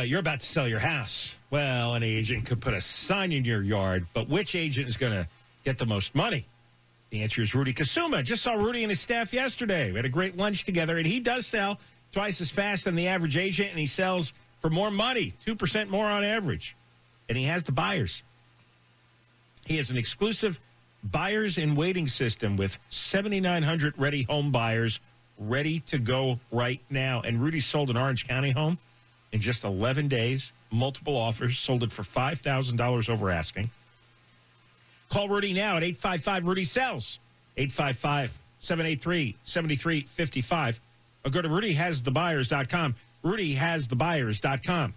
you're about to sell your house, well, an agent could put a sign in your yard, but which agent is going to get the most money? The answer is Rudy Kasuma. Just saw Rudy and his staff yesterday. We had a great lunch together, and he does sell twice as fast than the average agent, and he sells for more money, 2% more on average. And he has the buyers. He has an exclusive buyers in waiting system with 7,900 ready home buyers ready to go right now. And Rudy sold an Orange County home in just 11 days, multiple offers, sold it for $5,000 over asking. Call Rudy now at 855-RUDY-SELLS, 855-783-7355, or go to RudyHasTheBuyers.com, RudyHasTheBuyers.com.